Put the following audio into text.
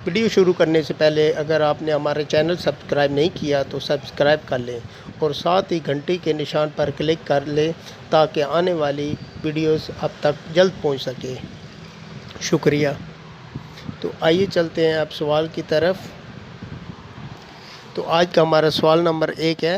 Video शुरू करने से पहले अगर आपने हमारे चैनल सब्सक्राइब नहीं किया तो सब्सक्राइब कर लें और साथ ही घंटी के निशान पर क्लिक कर लें ताकि आने वाली वीडियोस आप तक जल्द पहुंच सके। शुक्रिया। तो आइए चलते हैं अब सवाल की तरफ। तो आज का हमारा सवाल नंबर 1 है,